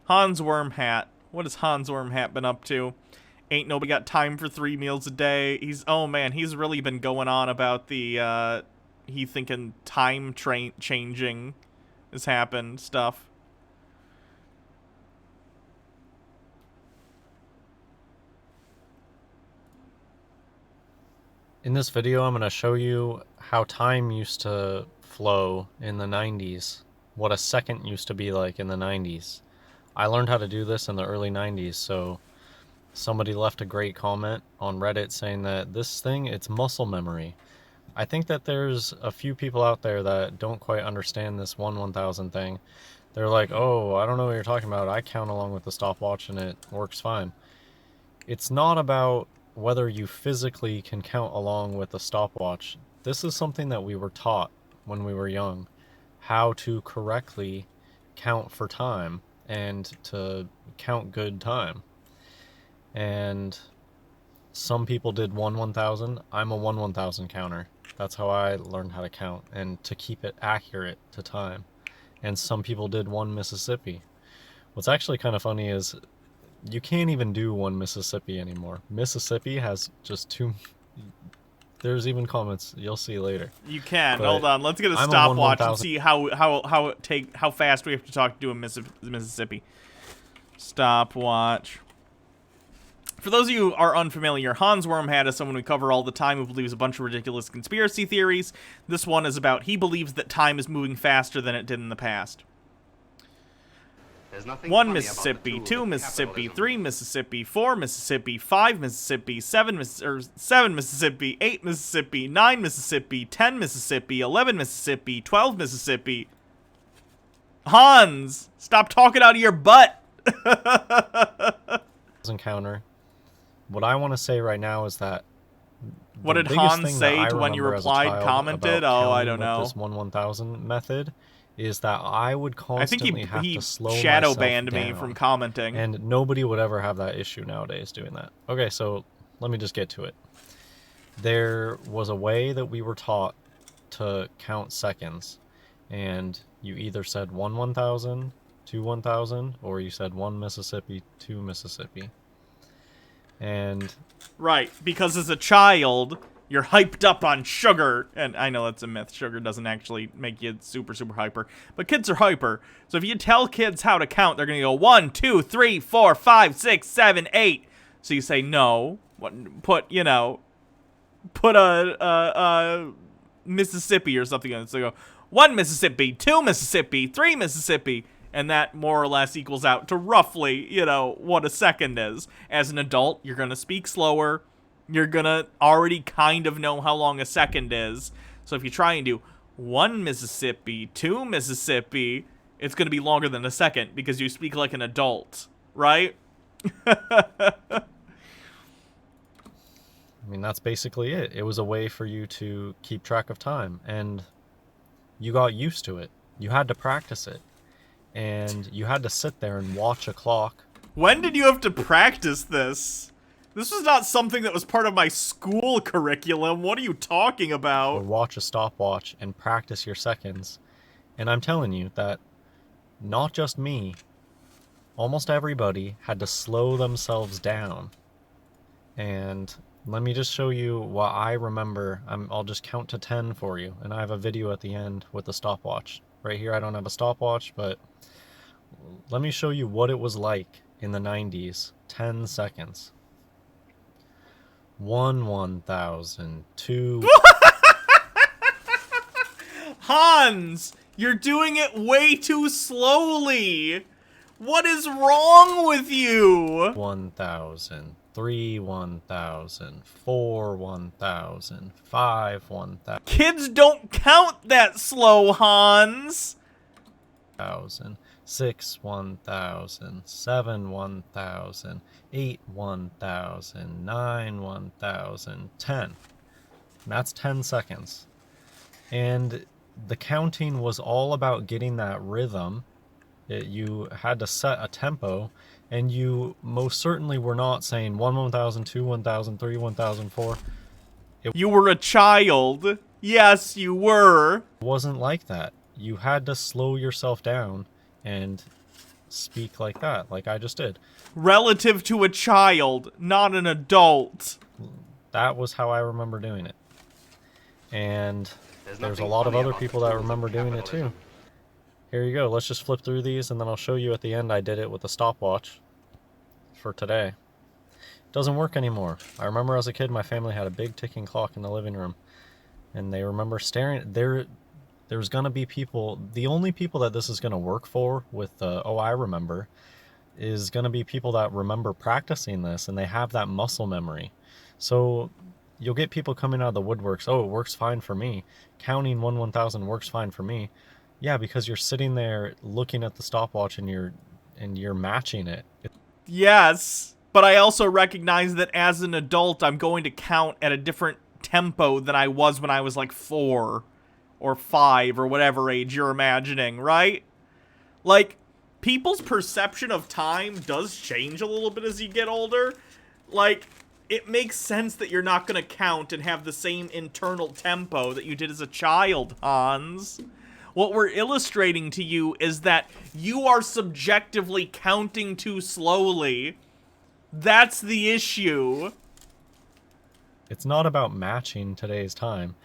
Hans Wormhat. What has Hans Wormhat been up to? Ain't nobody got time for 3 meals a day. Oh man, he's really been going on about the, he thinking time changing has happened stuff. In this video, I'm going to show you how time used to flow in the 90s, what a second used to be like in the 90s. I learned how to do this in the early 90s, so somebody left a great comment on Reddit saying that this thing, it's muscle memory. I think that there's a few people out there that don't quite understand this 1/1000 thing. They're like, oh, I don't know what you're talking about. I count along with the stopwatch and it works fine. It's not about whether you physically can count along with the stopwatch. This is something that we were taught when we were young, how to correctly count for time and to count good time. And some people did 1/1000. I'm a 1/1000 counter. That's how I learned how to count and to keep it accurate to time. And some people did 1 Mississippi. What's actually kind of funny is you can't even do 1 Mississippi anymore. Mississippi has just 2. There's even comments you'll see later. You can. But hold on. Let's get a stopwatch and see how fast we have to talk to do a Mississippi. Stopwatch. For those of you who are unfamiliar, Hans Wormhat is someone we cover all the time who believes a bunch of ridiculous conspiracy theories. This one is about he believes that time is moving faster than it did in the past. 1 Mississippi, 2 Mississippi, 3 Mississippi, 4 Mississippi, 5 Mississippi, 7 Mississippi, 8 Mississippi, 9 Mississippi, 10 Mississippi, 11 Mississippi, 12 Mississippi. Hans, stop talking out of your butt. Counter. What I want to say right now is that what did Hans say to when you replied, commented? Oh, I don't know. This 1/1000 method is that I would constantly have to slow myself down. Shadow banned me from commenting. And nobody would ever have that issue nowadays doing that. Okay, so let me just get to it. There was a way that we were taught to count seconds, and you either said 1/1000, 2/1000, or you said 1 Mississippi, 2 Mississippi. And right, because as a child, you're hyped up on sugar, and I know that's a myth. Sugar doesn't actually make you super, super hyper, but kids are hyper. So if you tell kids how to count, they're gonna go 1, 2, 3, 4, 5, 6, 7, 8. So you say no, put a Mississippi or something on it. So you go 1 Mississippi, 2 Mississippi, 3 Mississippi. And that more or less equals out to roughly, what a second is. As an adult, you're going to speak slower. You're going to already kind of know how long a second is. So if you try and do 1 Mississippi, 2 Mississippi, it's going to be longer than a second because you speak like an adult, right? I mean, that's basically it. It was a way for you to keep track of time, and you got used to it. You had to practice it. And you had to sit there and watch a clock. When did you have to practice this? This was not something that was part of my school curriculum. What are you talking about? Or watch a stopwatch and practice your seconds. And I'm telling you that not just me, almost everybody had to slow themselves down. And let me just show you what I remember. I'll just count to 10 for you. And I have a video at the end with the stopwatch. Right here, I don't have a stopwatch, but let me show you what it was like in the 90s. 10 seconds. 1/1000, 2... Hans, you're doing it way too slowly. What is wrong with you? 1,000, 3/1000, 4/1000, 5/1000. Kids don't count that slow, Hans. 6/1000, 7/1000, 8/1000, 9/1000, 10. That's 10 seconds. And the counting was all about getting that rhythm. You had to set a tempo, and you most certainly were not saying 1/1000, 2/1000, 3/1000, 4. You were a child. Yes, you were. It wasn't like that. You had to slow yourself down and speak like that, like I just did. Relative to a child, not an adult. That was how I remember doing it. And there's a lot of other people that remember doing it too. Here you go. Let's just flip through these, and then I'll show you at the end I did it with a stopwatch for today. It doesn't work anymore. I remember as a kid, my family had a big ticking clock in the living room, and they remember staring. There's gonna be people. The only people that this is gonna work for with oh, I remember, is gonna be people that remember practicing this, and they have that muscle memory. So you'll get people coming out of the woodworks. Oh, it works fine for me. Counting 1/1000 works fine for me. Yeah, because you're sitting there looking at the stopwatch and you're matching it. Yes, but I also recognize that as an adult, I'm going to count at a different tempo than I was when I was like 4 or 5 or whatever age you're imagining, right? Like, people's perception of time does change a little bit as you get older. Like, it makes sense that you're not going to count and have the same internal tempo that you did as a child, Hans. What we're illustrating to you is that you are subjectively counting too slowly. That's the issue. It's not about matching today's time.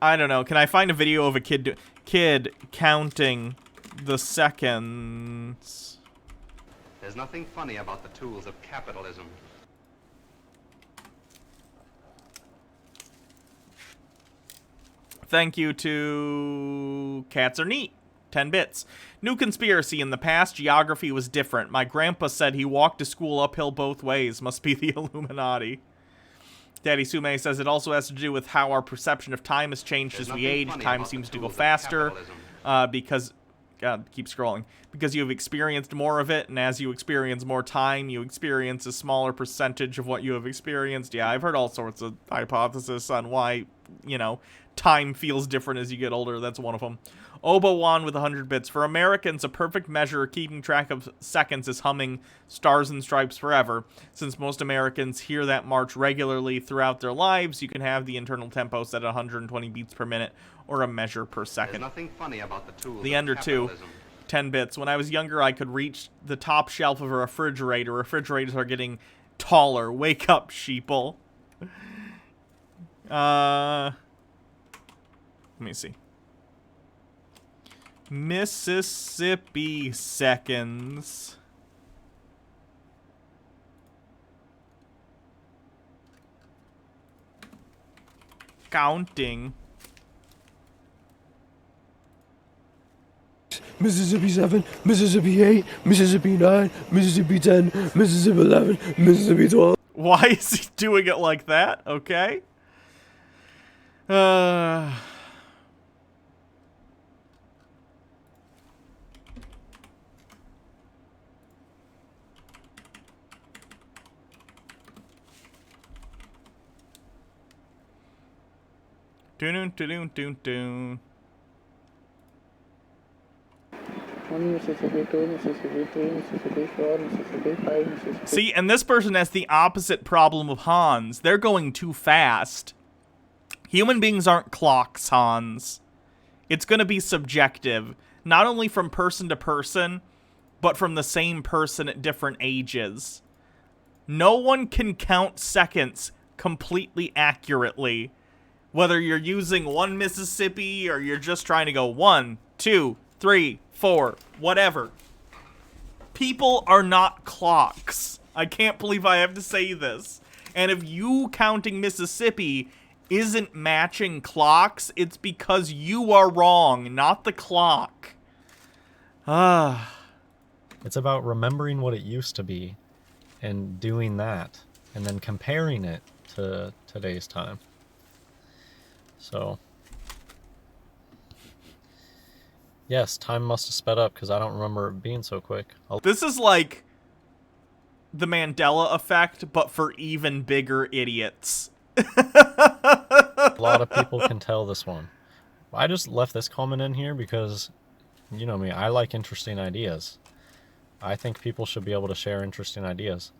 I don't know. Can I find a video of a kid counting the seconds? There's nothing funny about the tools of capitalism. Thank you to Cats Are Neat. 10 bits. New conspiracy. In the past, geography was different. My grandpa said he walked to school uphill both ways. Must be the Illuminati. Daddy Sume says it also has to do with how our perception of time has changed as we age. Time seems to go faster because... God, keep scrolling. Because you have experienced more of it, and as you experience more time, you experience a smaller percentage of what you have experienced. Yeah, I've heard all sorts of hypotheses on why, you know, time feels different as you get older. That's one of them. Obo-Wan with 100 bits. For Americans, a perfect measure of keeping track of seconds is humming Stars and Stripes Forever. Since most Americans hear that march regularly throughout their lives, you can have the internal tempo set at 120 beats per minute or a measure per second. There's nothing funny about the tools The of Ender 2, capitalism. 10 bits. When I was younger, I could reach the top shelf of a refrigerator. Refrigerators are getting taller. Wake up, sheeple. Let me see. Mississippi seconds. Counting. Mississippi 7, Mississippi 8, Mississippi 9, Mississippi 10, Mississippi 11, Mississippi 12. Why is he doing it like that? Okay. Doon doon doon doon. Mississippi 2, Mississippi 3, Mississippi 4, Mississippi 5, Mississippi... See, and this person has the opposite problem of Hans. They're going too fast. Human beings aren't clocks, Hans. It's going to be subjective, not only from person to person, but from the same person at different ages. No one can count seconds completely accurately, whether you're using one Mississippi or you're just trying to go 1, 2, 3, 4, whatever. People are not clocks. I can't believe I have to say this. And if you counting Mississippi isn't matching clocks, it's because you are wrong, not the clock. It's about remembering what it used to be and doing that and then comparing it to today's time. So, yes, time must have sped up because I don't remember it being so quick. This is like the Mandela effect, but for even bigger idiots. A lot of people can tell this one. I just left this comment in here because, you know me, I like interesting ideas. I think people should be able to share interesting ideas.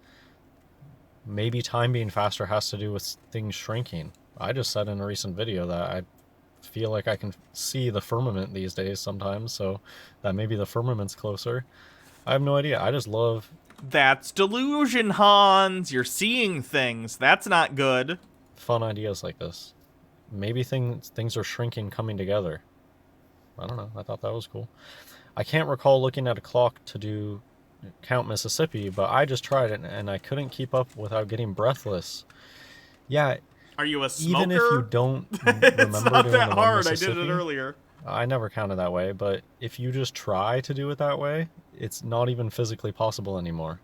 Maybe time being faster has to do with things shrinking. I just said in a recent video that I feel like I can see the firmament these days sometimes, so that maybe the firmament's closer. I have no idea. I just love That's delusion, Hans. You're seeing things. That's not good. fun ideas like this. Maybe things are shrinking, coming together. I don't know. I thought that was cool. I can't recall looking at a clock to count Mississippi, but I just tried it and I couldn't keep up without getting breathless. Yeah, Are you a smoker? even if you don't It's remember not doing that the one hard. I did Mississippi, it earlier. I never counted that way, but if you just try to do it that way, it's not even physically possible anymore.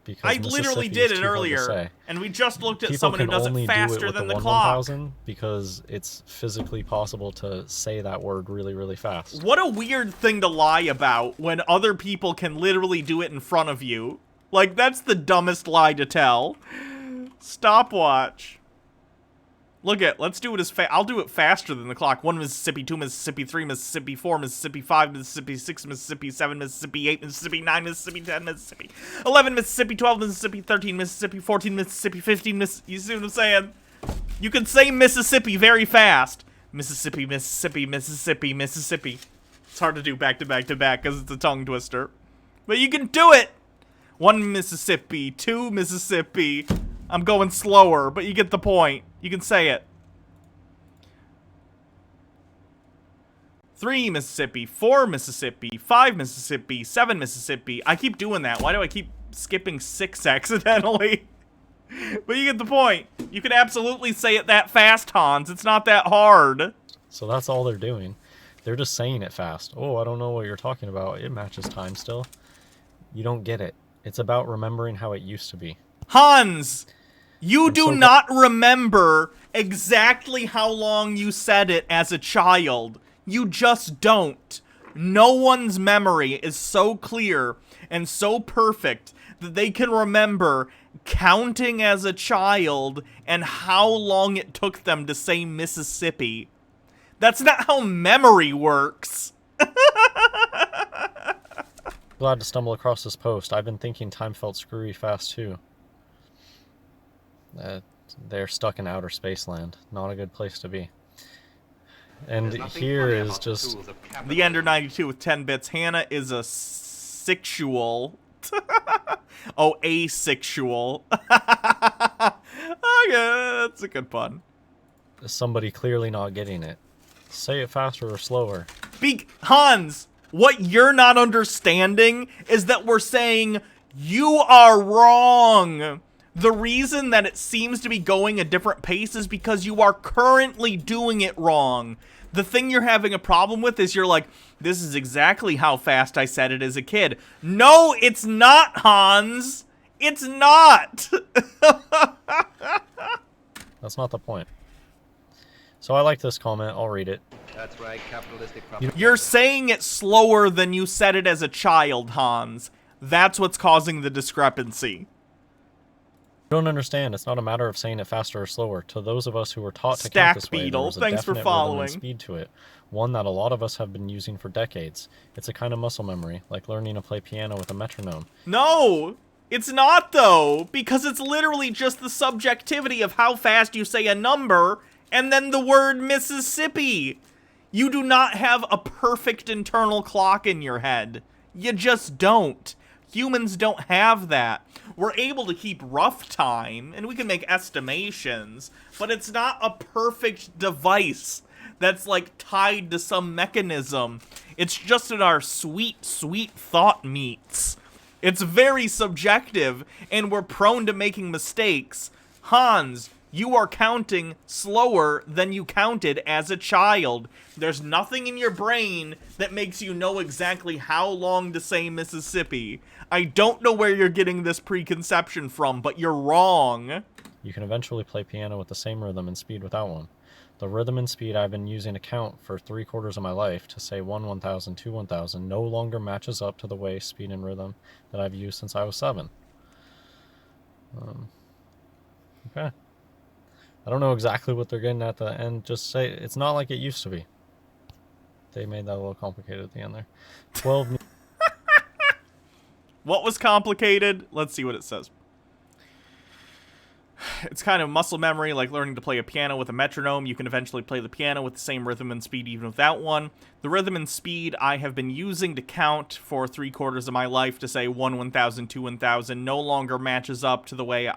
Because I literally Mississippi did is it too hard to earlier, say. and we just looked at People someone who can does only it do it faster with than the the 1 clock. 1000 because it's physically possible to say that word really, really fast. What a weird thing to lie about when other people can literally do it in front of you. Like, that's the dumbest lie to tell. Stopwatch. Look at, let's do it as fast. I'll do it faster than the clock. 1 Mississippi, 2 Mississippi, 3 Mississippi, 4 Mississippi, 5 Mississippi, 6 Mississippi, 7 Mississippi, 8 Mississippi, 9 Mississippi, 10 Mississippi, 11 Mississippi, 12 Mississippi, 13 Mississippi, 14 Mississippi, 15 Mississippi. You see what I'm saying? You can say Mississippi very fast. Mississippi, Mississippi, Mississippi, Mississippi. It's hard to do back to back to back because it's a tongue twister. But you can do it! 1 Mississippi, 2 Mississippi. I'm going slower, but you get the point. You can say it. 3 Mississippi, 4 Mississippi, 5 Mississippi, 7 Mississippi. I keep doing that. Why do I keep skipping 6 accidentally? But you get the point. You can absolutely say it that fast, Hans. It's not that hard. So that's all they're doing. They're just saying it fast. Oh, I don't know what you're talking about. It matches time still. You don't get it. It's about remembering how it used to be. Hans! You do so not remember exactly how long you said it as a child. You just don't. No one's memory is so clear and so perfect that they can remember counting as a child and how long it took them to say Mississippi. That's not how memory works. Glad to stumble across this post. I've been thinking time felt screwy fast too. They're stuck in outer space land. Not a good place to be. And There's nothing here funny is about the just tools of capital. The Ender 92 with 10 bits. Hannah is a sexual. Oh, asexual. Okay, that's a good pun. somebody clearly not getting it. Say it faster or slower. Hans, what you're not understanding is that we're saying you are wrong. The reason that it seems to be going a different pace is because you are currently doing it wrong. The thing you're having a problem with is you're like, this is exactly how fast I said it as a kid. No, it's not, Hans. It's not. That's not the point. So I like this comment. I'll read it. That's right, capitalistic propaganda. You're saying it slower than you said it as a child, Hans. That's what's causing the discrepancy. You don't understand. It's not a matter of saying it faster or slower. To those of us who were taught to Stack count this way, there Beetle, was a thanks for definite rhythm following. and speed to it. One that a lot of us have been using for decades. It's a kind of muscle memory, like learning to play piano with a metronome. No, it's not though, because it's literally just the subjectivity of how fast you say a number and then the word Mississippi. You do not have a perfect internal clock in your head. You just don't. Humans don't have that. We're able to keep rough time, and we can make estimations, but it's not a perfect device that's, like, tied to some mechanism. It's just in our sweet, sweet thought meats. It's very subjective, and we're prone to making mistakes. Hans, you are counting slower than you counted as a child. There's nothing in your brain that makes you know exactly how long to say Mississippi. I don't know where you're getting this preconception from, but you're wrong. You can eventually play piano with the same rhythm and speed without one. The rhythm and speed I've been using to count for 3/4 of my life to say 1 1000, 2 1000 no longer matches up to the way, speed, and rhythm that I've used since I was 7. Okay. I don't know exactly what they're getting at the end. Just say it's not like it used to be. They made that a little complicated at the end there. 12. What was complicated? Let's see what it says. it's kind of muscle memory, like learning to play a piano with a metronome. You can eventually play the piano with the same rhythm and speed even without one. The rhythm and speed I have been using to count for 3/4 of my life to say 1 1000 2 1000 no longer matches up to the way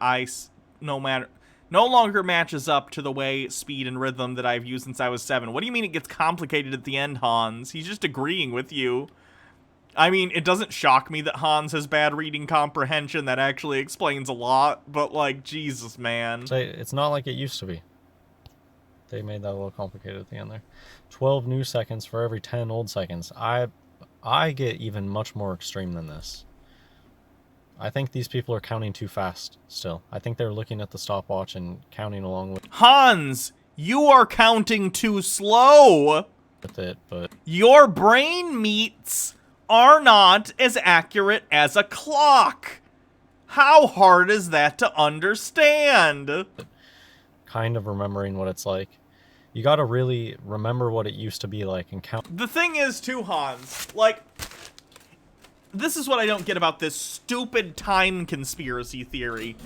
no longer matches up to the way speed and rhythm that I've used since I was 7. What do you mean it gets complicated at the end, Hans? He's just agreeing with you. I mean, it doesn't shock me that Hans has bad reading comprehension. That actually explains a lot. But, like, Jesus, man. Say, it's not like it used to be. They made that a little complicated at the end there. 12 new seconds for every 10 old seconds. I get even much more extreme than this. I think these people are counting too fast still. I think they're looking at the stopwatch and counting along with Hans, you are counting too slow. it, but Your brain meats are not as accurate as a clock. How hard is that to understand? kind of remembering what it's like. You gotta really remember what it used to be like and count. The thing is, too, Hans, like, this is what I don't get about this stupid time conspiracy theory.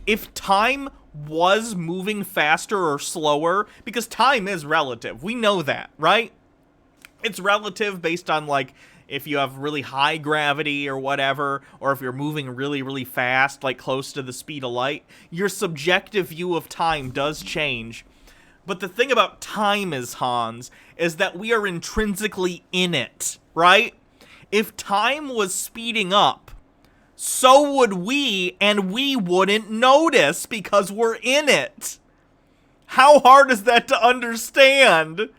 If time was moving faster or slower, because time is relative, we know that, right? It's relative based on, like, if you have really high gravity or whatever, or if you're moving really, really fast, like close to the speed of light, your subjective view of time does change. But the thing about time is, Hans, is that we are intrinsically in it, right? If time was speeding up, so would we, and we wouldn't notice because we're in it. How hard is that to understand?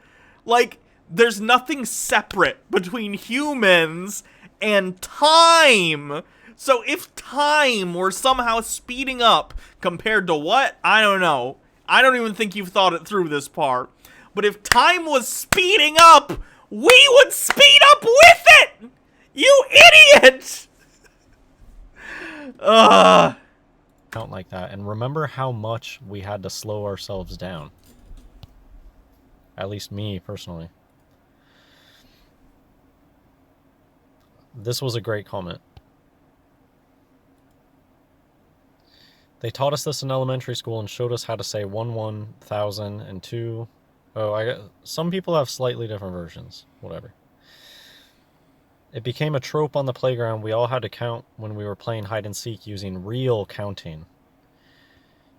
Like, there's nothing separate between humans and time. So if time were somehow speeding up compared to what? I don't know. I don't even think you've thought it through this part. But if time was speeding up, we would speed up with it! You idiot! Count like that and remember how much we had to slow ourselves down. At least me personally. This was a great comment. They taught us this in elementary school and showed us how to say 1 1000 and 2. Oh, some people have slightly different versions. Whatever. It became a trope on the playground. We all had to count when we were playing hide and seek using real counting.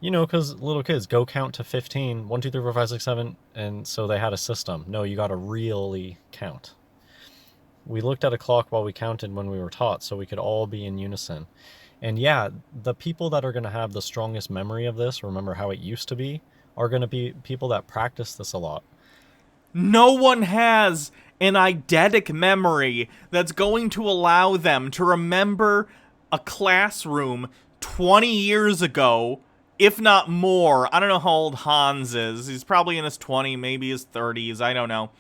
You know, because little kids go count to 15, 1, 2, 3, 4, 5, 6, 7, and so they had a system. No, you got to really count. We looked at a clock while we counted when we were taught, so we could all be in unison. And yeah, the people that are going to have the strongest memory of this, remember how it used to be, are going to be people that practice this a lot. No one has an eidetic memory that's going to allow them to remember a classroom 20 years ago, if not more. I don't know how old Hans is. He's probably in his 20s, maybe his 30s. I don't know.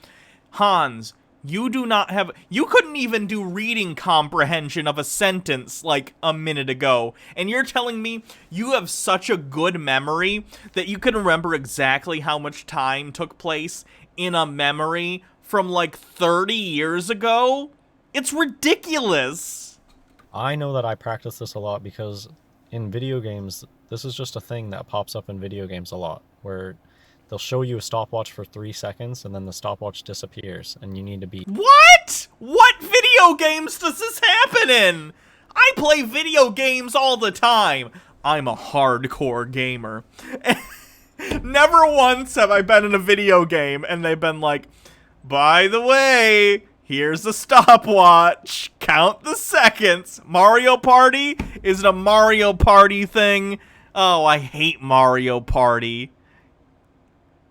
Hans, you do not have... You couldn't even do reading comprehension of a sentence like a minute ago. And you're telling me you have such a good memory that you can remember exactly how much time took place in a memory from like 30 years ago? It's ridiculous. I know that I practice this a lot because in video games, this is just a thing that pops up in video games a lot, where they'll show you a stopwatch for 3 seconds and then the stopwatch disappears and you need to beat. What? What video games does this happen in? I play video games all the time. I'm a hardcore gamer. Never once have I been in a video game and they've been like, by the way, here's a stopwatch. Count the seconds. Mario Party? Is it a Mario Party thing? Oh, I hate Mario Party.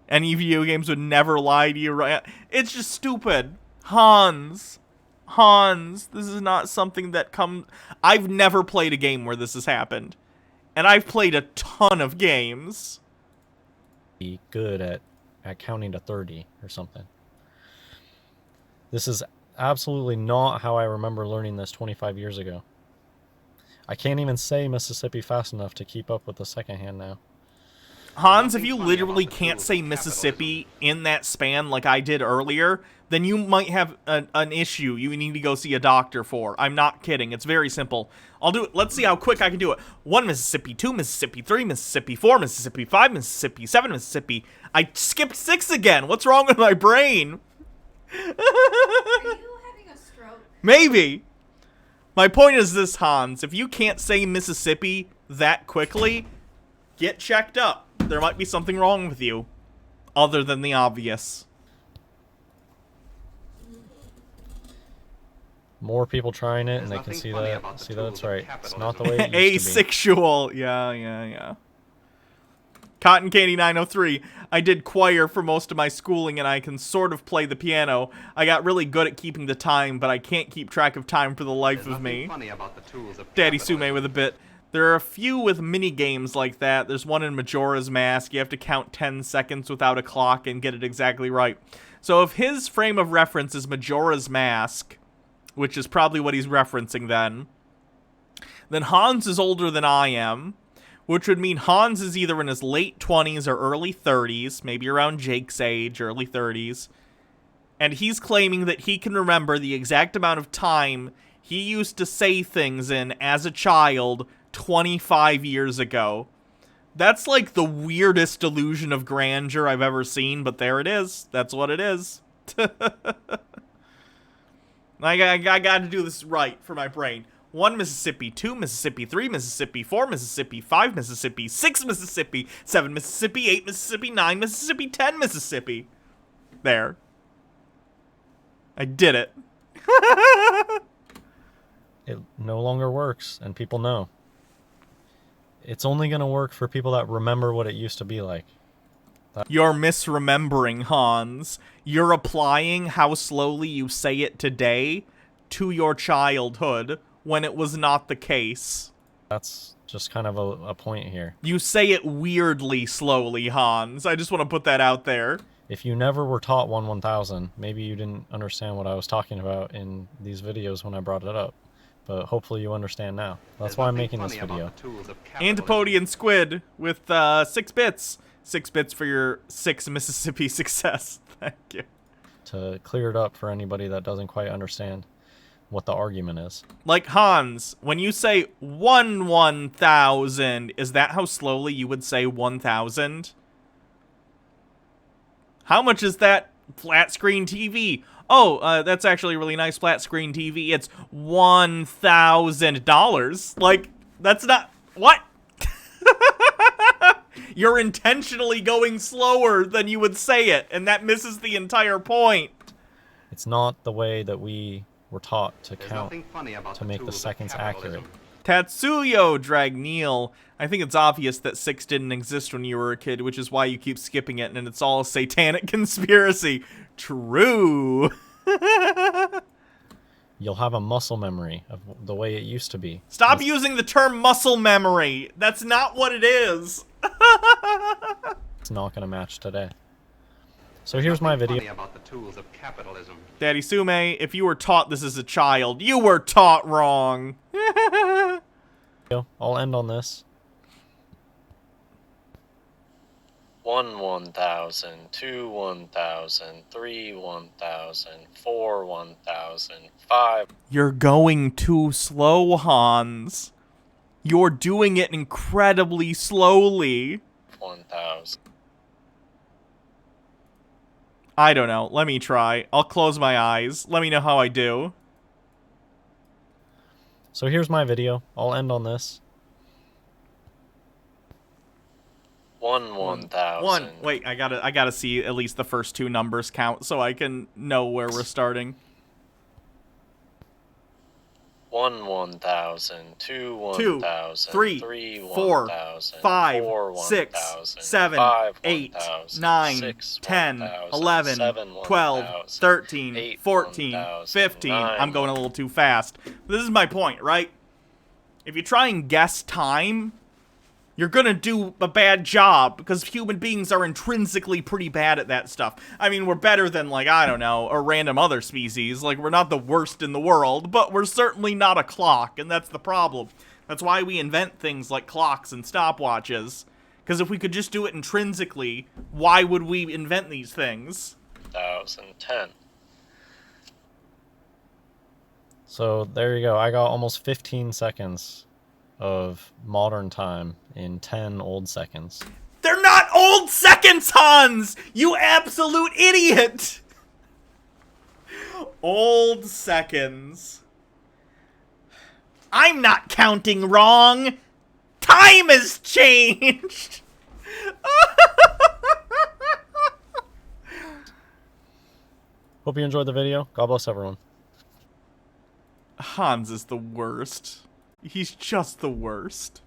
Any video games would never lie to you, right? It's just stupid. Hans, this is not something that comes... I've never played a game where this has happened. And I've played a ton of games. Be good at counting to 30 or something. This is absolutely not how I remember learning this 25 years ago. I can't even say Mississippi fast enough to keep up with the second hand now. Hans, if you literally can't say Mississippi in that span like I did earlier, then you might have an issue you need to go see a doctor for. I'm not kidding. It's very simple. I'll do it. Let's see how quick I can do it. 1 Mississippi, 2 Mississippi, 3 Mississippi, 4 Mississippi, 5 Mississippi, 7 Mississippi. I skipped 6 again. What's wrong with my brain? Are you having a stroke? Maybe. My point is this, Hans. If you can't say Mississippi that quickly, get checked up. There might be something wrong with you, other than the obvious. More people trying it, and they can see that it's right. It's not the way it used to be. Asexual. Yeah. Cotton Candy 903. I did choir for most of my schooling, and I can sort of play the piano. I got really good at keeping the time, but I can't keep track of time for the life of me. Daddy Sume with a bit. There are a few with mini games like that. There's one in Majora's Mask. You have to count 10 seconds without a clock and get it exactly right. So if his frame of reference is Majora's Mask, which is probably what he's referencing then Hans is older than I am, which would mean Hans is either in his late 20s or early 30s, maybe around Jake's age, early 30s, and he's claiming that he can remember the exact amount of time he used to say things in as a child 25 years ago. That's like the weirdest delusion of grandeur I've ever seen, but there it is. That's what it is. I gotta do this right for my brain. 1 Mississippi, 2 Mississippi, 3 Mississippi, 4 Mississippi, 5 Mississippi, 6 Mississippi, 7 Mississippi, 8 Mississippi, 9 Mississippi, 10 Mississippi. There. I did it. It no longer works, and people know. It's only going to work for people that remember what it used to be like. You're misremembering, Hans. You're applying how slowly you say it today to your childhood when it was not the case. That's just kind of a point here. You say it weirdly slowly, Hans. I just want to put that out there. If you never were taught 1/1000, maybe you didn't understand what I was talking about in these videos when I brought it up. But hopefully you understand now. That's why I'm making this video. Antipodian Squid with 6 bits. 6 bits for your 6 Mississippi success. Thank you. To clear it up for anybody that doesn't quite understand what the argument is. Like, Hans, when you say 1/1000, is that how slowly you would say 1000? How much is that flat screen TV? Oh, that's actually a really nice flat screen TV. It's $1,000. Like, that's not... What? You're intentionally going slower than you would say it, and that misses the entire point. It's not the way that we were taught to count to make the seconds accurate. Tatsuyo Dragneel. I think it's obvious that 6 didn't exist when you were a kid, which is why you keep skipping it, and it's all a satanic conspiracy. True. You'll have a muscle memory of the way it used to be. Stop using the term muscle memory. That's not what it is. It's not going to match today. So here's my video. About the tools of capitalism. Daddy Sume, if you were taught this as a child, you were taught wrong. I'll end on this. 1 1000, 2 1000, 3 1000, 4 1000, 5. You're going too slow, Hans. You're doing it incredibly slowly. 1000. I don't know. Let me try. I'll close my eyes. Let me know how I do. So here's my video. I'll end on this. 1 1000. Wait, I gotta see at least the first 2 numbers count so I can know where we're starting. 1 1000, 2 2, 1000, 3, 3 4, 1000, 5, 4 6, 1000, 7, 5 8, 1000, 9, 6 10, 1000, 11, 7 12, 1000, 13, 8 14, 1000, 15. 9 I'm going a little too fast. This is my point, right? If you try and guess time, you're gonna do a bad job, because human beings are intrinsically pretty bad at that stuff. I mean, we're better than, like, I don't know, a random other species. Like, we're not the worst in the world, but we're certainly not a clock, and that's the problem. That's why we invent things like clocks and stopwatches, Because if we could just do it intrinsically, why would we invent these things? 2010. So there you go. I got almost 15 seconds of modern time in 10 old seconds. They're not old seconds, Hans! You absolute idiot! Old seconds. I'm not counting wrong! Time has changed! Hope you enjoyed the video. God bless everyone. Hans is the worst. He's just the worst.